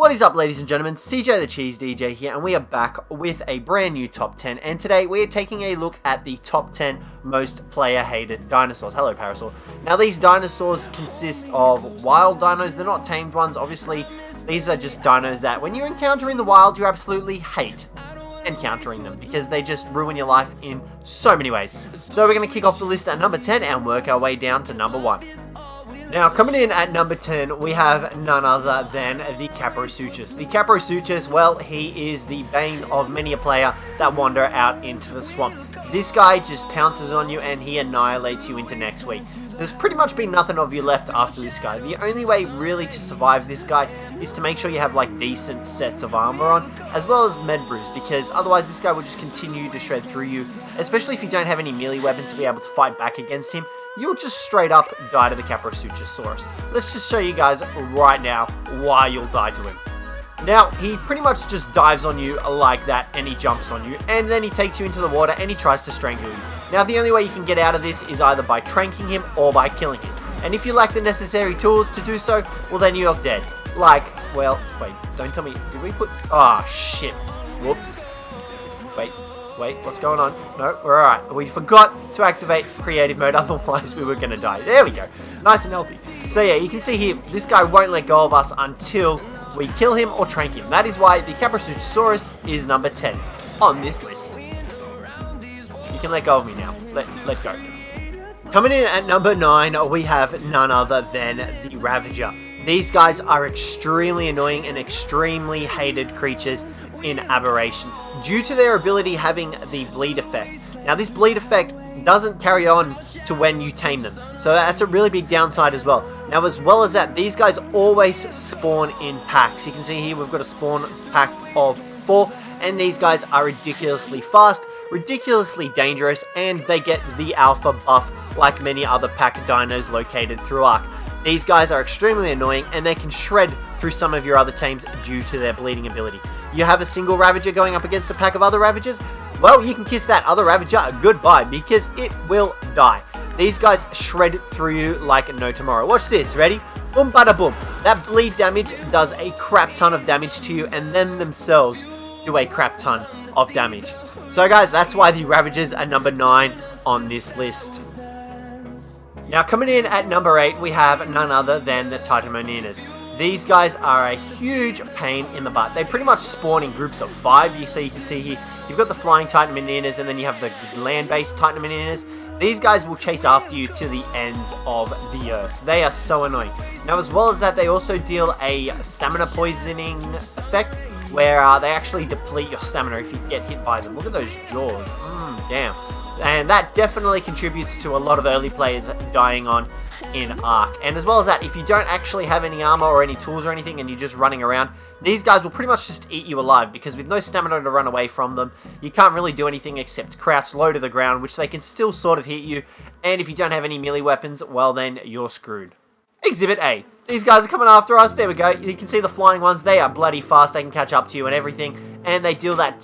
What is up, ladies and gentlemen? Cjthecheesedj here, and we are back with a brand new top 10, and today we are taking a look at the top 10 most player-hated dinosaurs. Hello, Parasaur. Now, these dinosaurs consist of wild dinos. They're not tamed ones, obviously. These are just dinos that, when you encounter in the wild, you absolutely hate encountering them, because they just ruin your life in so many ways. So we're going to kick off the list at number 10 and work our way down to number 1. Now, coming in at number 10, we have none other than the Kaprosuchus. The Kaprosuchus, well, he is the bane of many a player that wander out into the swamp. This guy just pounces on you and he annihilates you into next week. There's pretty much been nothing of you left after this guy. The only way really to survive this guy is to make sure you have like decent sets of armor on, as well as med brews, because otherwise this guy will just continue to shred through you, especially if you don't have any melee weapon to be able to fight back against him. You'll just straight up die to the Kaprosuchus. Let's just show you guys right now why you'll die to him. Now, he pretty much just dives on you like that, and he jumps on you, and then he takes you into the water and he tries to strangle you. Now, the only way you can get out of this is either by tranking him or by killing him. And if you lack the necessary tools to do so, well then you're dead. Like, well, wait, don't tell me, did we put, ah, shit, whoops. Wait, what's going on? No, we're alright. We forgot to activate creative mode, otherwise we were going to die. There we go. Nice and healthy. So yeah, you can see here, this guy won't let go of us until we kill him or trank him. That is why the Kaprosuchus is number 10 on this list. You can let go of me now. Let go. Coming in at number 9, we have none other than the Ravager. These guys are extremely annoying and extremely hated creatures in Aberration, due to their ability having the bleed effect. Now, this bleed effect doesn't carry on to when you tame them, so that's a really big downside as well. Now, as well as that, these guys always spawn in packs. You can see here we've got a spawn pack of 4, and these guys are ridiculously fast, ridiculously dangerous, and they get the alpha buff like many other pack dinos located through Ark. These guys are extremely annoying, and they can shred through some of your other tames due to their bleeding ability. You have a single Ravager going up against a pack of other Ravagers? Well, you can kiss that other Ravager goodbye, because it will die. These guys shred through you like no tomorrow. Watch this, ready? Boom, bada boom. That bleed damage does a crap ton of damage to you, and them themselves do a crap ton of damage. So guys, that's why the Ravagers are number 9 on this list. Now, coming in at number 8, we have none other than the Titanomyrnas. These guys are a huge pain in the butt. They pretty much spawn in groups of 5. You can see here, you've got the flying Titanomyrnas, and then you have the land-based Titanomyrnas. These guys will chase after you to the ends of the earth. They are so annoying. Now, as well as that, they also deal a stamina poisoning effect, where they actually deplete your stamina if you get hit by them. Look at those jaws. Damn. And that definitely contributes to a lot of early players dying on in Ark. And as well as that, if you don't actually have any armor or any tools or anything and you're just running around, these guys will pretty much just eat you alive, because with no stamina to run away from them, you can't really do anything except crouch low to the ground, which they can still sort of hit you. And if you don't have any melee weapons, well then you're screwed. Exhibit A. These guys are coming after us. There we go. You can see the flying ones. They are bloody fast. They can catch up to you and everything. And they deal that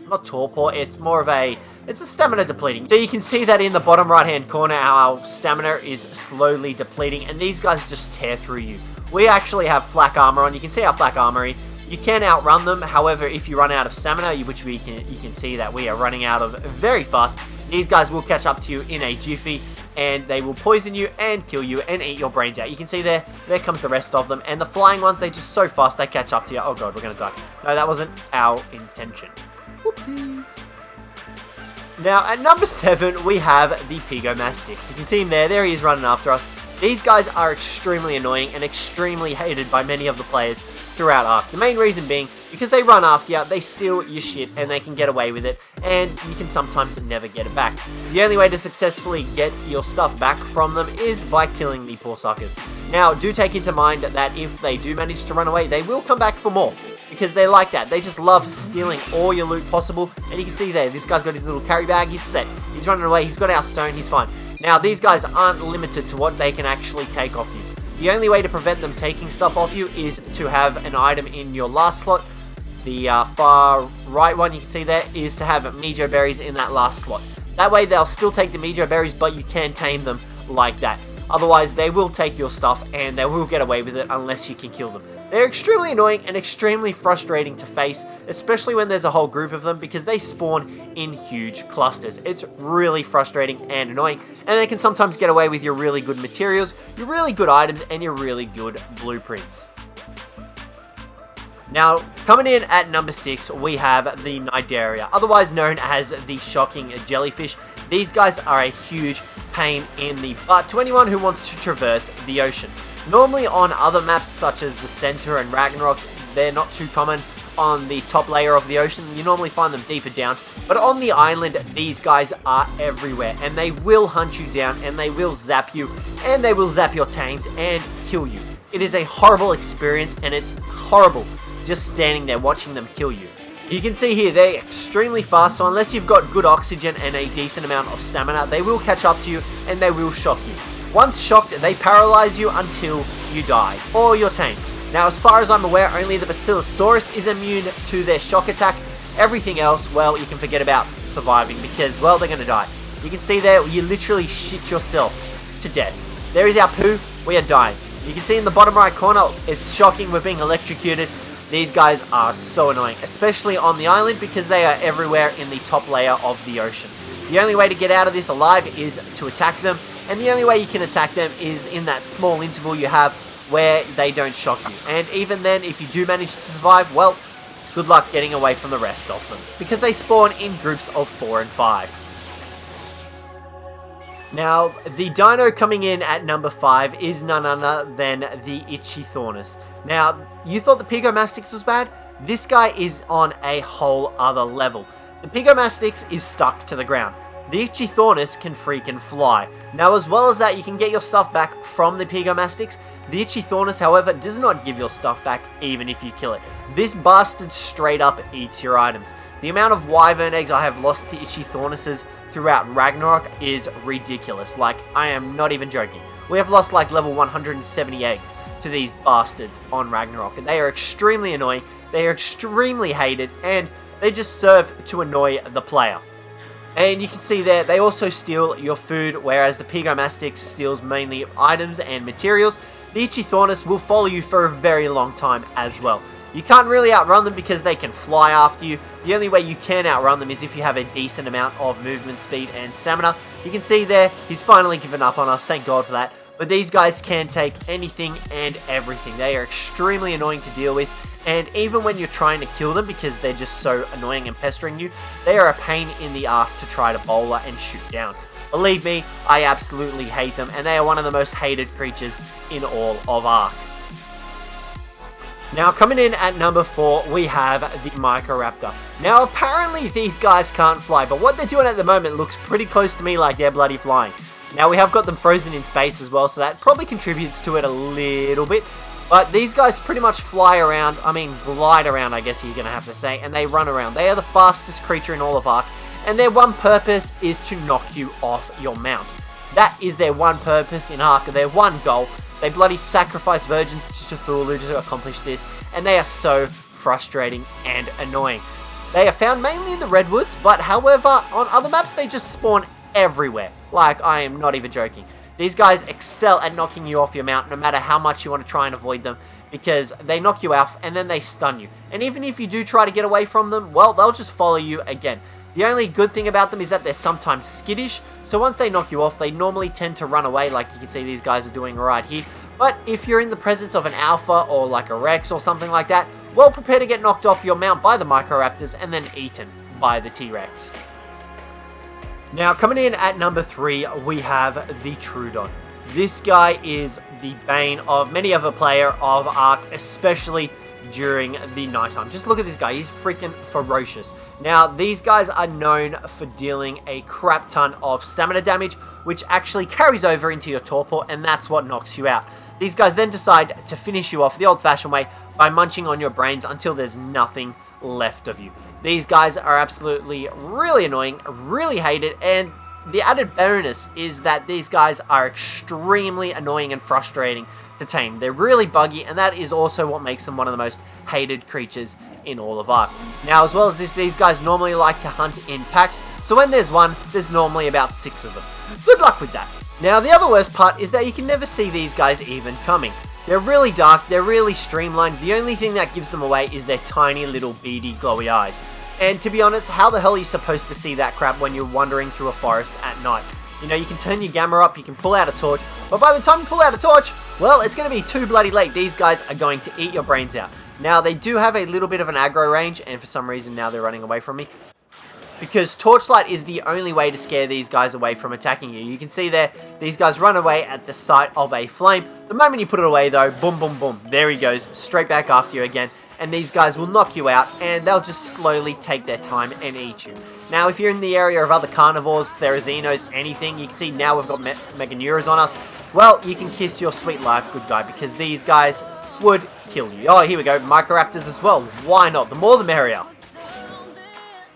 not torpor. It's more of a... It's a stamina depleting. So you can see that in the bottom right hand corner, our stamina is slowly depleting, and these guys just tear through you. We actually have flak armor on. You can see our flak armor. You can outrun them. However, if you run out of stamina, which you can see that we are running out of very fast, these guys will catch up to you in a jiffy, and they will poison you and kill you and eat your brains out. You can see there comes the rest of them. And the flying ones, they're just so fast, they catch up to you. Oh god, we're going to die. No, that wasn't our intention. Whoopsies. Now, at number 7, we have the Pegomastax. You can see him there. There he is running after us. These guys are extremely annoying and extremely hated by many of the players throughout Ark. The main reason being, because they run after you, they steal your shit, and they can get away with it, and you can sometimes never get it back. The only way to successfully get your stuff back from them is by killing the poor suckers. Now, do take into mind that if they do manage to run away, they will come back for more, because they like that. They just love stealing all your loot possible, and you can see there, this guy's got his little carry bag, he's set. He's running away, he's got our stone, he's fine. Now, these guys aren't limited to what they can actually take off you. The only way to prevent them taking stuff off you is to have an item in your last slot. The far right one you can see there is to have Mejo berries in that last slot. That way they'll still take the Mejo berries, but you can tame them like that. Otherwise, they will take your stuff and they will get away with it unless you can kill them. They're extremely annoying and extremely frustrating to face, especially when there's a whole group of them because they spawn in huge clusters. It's really frustrating and annoying, and they can sometimes get away with your really good materials, your really good items, and your really good blueprints. Now, coming in at number 6, we have the Cnidaria, otherwise known as the shocking jellyfish. These guys are a huge pain in the butt to anyone who wants to traverse the ocean. Normally on other maps such as the Center and Ragnarok, they're not too common on the top layer of the ocean. You normally find them deeper down, but on the island, these guys are everywhere, and they will hunt you down, and they will zap you, and they will zap your tames and kill you. It is a horrible experience, and it's horrible just standing there watching them kill you. You can see here, they're extremely fast, so unless you've got good oxygen and a decent amount of stamina, they will catch up to you, and they will shock you. Once shocked, they paralyze you until you die, or you're tamed. Now, as far as I'm aware, only the Basilosaurus is immune to their shock attack. Everything else, well, you can forget about surviving because, well, they're going to die. You can see there, you literally shit yourself to death. There is our poo, we are dying. You can see in the bottom right corner, it's shocking, we're being electrocuted. These guys are so annoying, especially on the island because they are everywhere in the top layer of the ocean. The only way to get out of this alive is to attack them, and the only way you can attack them is in that small interval you have where they don't shock you. And even then, if you do manage to survive, well, good luck getting away from the rest of them, because they spawn in groups of 4 and 5. Now, the dino coming in at number 5 is none other than the Ichthyornis. Now, you thought the Pegomastax was bad? This guy is on a whole other level. The Pegomastax is stuck to the ground. The Ichthyornis can freaking fly. Now, as well as that, you can get your stuff back from the Pegomastax. The Ichthyornis, however, does not give your stuff back even if you kill it. This bastard straight up eats your items. The amount of wyvern eggs I have lost to Ichthyornises throughout Ragnarok is ridiculous. Like, I am not even joking. We have lost like level 170 eggs to these bastards on Ragnarok, and they are extremely annoying, they are extremely hated, and they just serve to annoy the player. And you can see there, they also steal your food, whereas the Pegomastax steals mainly items and materials. The Ichthyornis will follow you for a very long time as well. You can't really outrun them because they can fly after you. The only way you can outrun them is if you have a decent amount of movement speed and stamina. You can see there, he's finally given up on us, thank God for that. But these guys can take anything and everything. They are extremely annoying to deal with. And even when you're trying to kill them because they're just so annoying and pestering you, they are a pain in the ass to try to bowler and shoot down. Believe me, I absolutely hate them, and they are one of the most hated creatures in all of Ark. Now, coming in at number 4, we have the Microraptor. Now, apparently these guys can't fly, but what they're doing at the moment looks pretty close to me like they're bloody flying. Now, we have got them frozen in space as well, so that probably contributes to it a little bit. But these guys pretty much fly around, glide around, I guess you're going to have to say, and they run around. They are the fastest creature in all of Ark, and their one purpose is to knock you off your mount. That is their one purpose in Ark, their one goal. They bloody sacrifice virgins to Cthulhu to accomplish this, and they are so frustrating and annoying. They are found mainly in the redwoods, but however, on other maps they just spawn everywhere. Like, I am not even joking. These guys excel at knocking you off your mount no matter how much you want to try and avoid them, because they knock you off and then they stun you. And even if you do try to get away from them, well, they'll just follow you again. The only good thing about them is that they're sometimes skittish, so once they knock you off, they normally tend to run away, like you can see these guys are doing right here. But if you're in the presence of an alpha or like a Rex or something like that, well, prepare to get knocked off your mount by the Microraptors and then eaten by the T-Rex. Now, coming in at number 3, we have the Troodon. This guy is the bane of many of a player of Ark, especially during the nighttime. Just look at this guy, he's freaking ferocious. Now, these guys are known for dealing a crap ton of stamina damage, which actually carries over into your torpor, and that's what knocks you out. These guys then decide to finish you off the old-fashioned way by munching on your brains until there's nothing left of you. These guys are absolutely really annoying, really hated, and the added bonus is that these guys are extremely annoying and frustrating to tame. They're really buggy, and that is also what makes them one of the most hated creatures in all of Ark. Now, as well as this, these guys normally like to hunt in packs, so when there's one, there's normally about 6 of them. Good luck with that. Now, the other worst part is that you can never see these guys even coming. They're really dark, they're really streamlined. The only thing that gives them away is their tiny little beady glowy eyes. And to be honest, how the hell are you supposed to see that crap when you're wandering through a forest at night? You know, you can turn your gamma up, you can pull out a torch, but by the time you pull out a torch, well, it's going to be too bloody late. These guys are going to eat your brains out. Now, they do have a little bit of an aggro range, and for some reason now they're running away from me, because torchlight is the only way to scare these guys away from attacking you. You can see there, these guys run away at the sight of a flame. The moment you put it away though, boom, boom, boom, there he goes, straight back after you again. And these guys will knock you out, and they'll just slowly take their time and eat you. Now, if you're in the area of other carnivores, Therizinos, anything, you can see now we've got Meganeuras on us. Well, you can kiss your sweet life, good guy, because these guys would kill you. Oh, here we go, Microraptors as well. Why not? The more the merrier.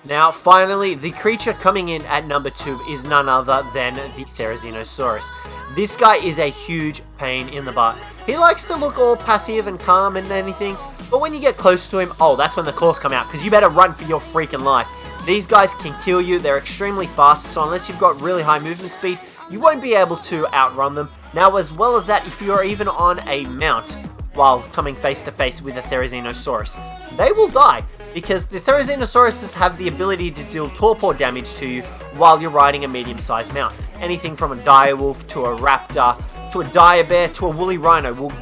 Now, finally, the creature coming in at number 2 is none other than the Therizinosaurus. This guy is a huge pain in the butt. He likes to look all passive and calm and anything, but when you get close to him, oh, that's when the claws come out, because you better run for your freaking life. These guys can kill you, they're extremely fast, so unless you've got really high movement speed, you won't be able to outrun them. Now, as well as that, if you're even on a mount while coming face to face with a Therizinosaurus, they will die, because the Therizinosauruses have the ability to deal torpor damage to you while you're riding a medium-sized mount. Anything from a direwolf to a raptor to a dire bear to a woolly rhino will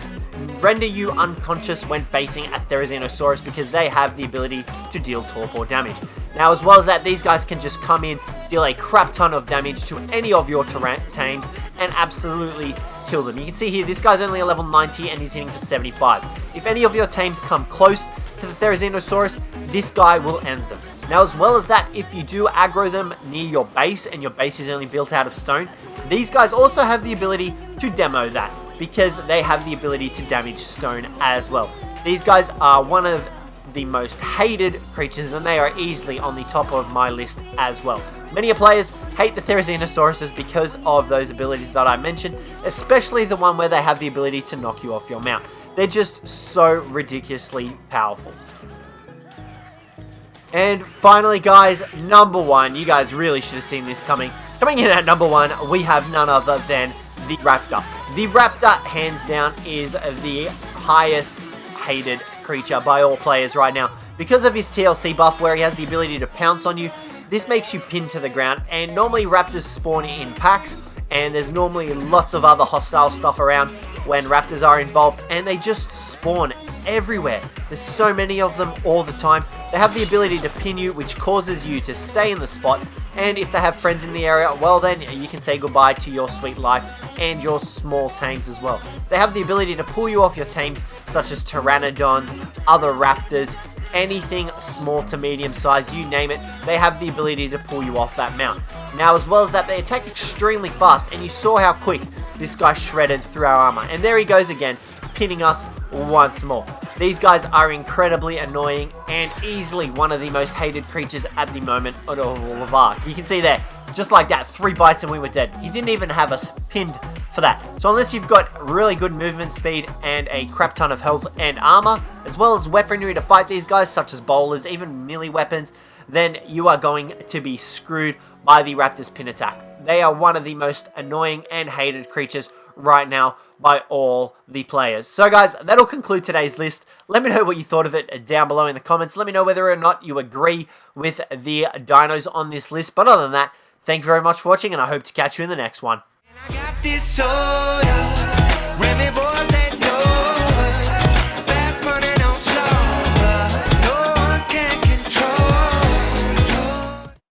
render you unconscious when facing a Therizinosaurus, because they have the ability to deal torpor damage. Now, as well as that, these guys can just come in, deal a crap ton of damage to any of your tames, and absolutely kill them. You can see here, this guy's only a level 90 and he's hitting for 75. If any of your tames come close to the Therizinosaurus, this guy will end them. Now, as well as that, if you do aggro them near your base, and your base is only built out of stone, these guys also have the ability to demo that, because they have the ability to damage stone as well. These guys are one of the most hated creatures, and they are easily on the top of my list as well. Many players hate the Therizinosauruses because of those abilities that I mentioned, especially the one where they have the ability to knock you off your mount. They're just so ridiculously powerful. And finally, guys, number 1. You guys really should have seen this coming. Coming in at number 1, we have none other than the Raptor. The Raptor, hands down, is the highest hated creature by all players right now. Because of his TLC buff, where he has the ability to pounce on you, this makes you pinned to the ground, and normally Raptors spawn in packs, and there's normally lots of other hostile stuff around when Raptors are involved, and they just spawn everywhere. There's so many of them all the time. They have the ability to pin you, which causes you to stay in the spot, and if they have friends in the area, well then you can say goodbye to your sweet life and your small tames as well. They have the ability to pull you off your tames, such as Pteranodons, other raptors, anything small to medium size, you name it, they have the ability to pull you off that mount. Now, as well as that, they attack extremely fast, and you saw how quick this guy shredded through our armor. And there he goes again, pinning us once more. These guys are incredibly annoying and easily one of the most hated creatures at the moment out of all of ARK. You can see there, just like that, 3 bites and we were dead. He didn't even have us pinned for that. So unless you've got really good movement speed and a crap ton of health and armor, as well as weaponry to fight these guys, such as bowlers, even melee weapons, then you are going to be screwed by the Raptor's pin attack. They are one of the most annoying and hated creatures right now by all the players. So guys, that'll conclude today's list. Let me know what you thought of it down below in the comments. Let me know whether or not you agree with the dinos on this list. But other than that, thank you very much for watching, and I hope to catch you in the next one.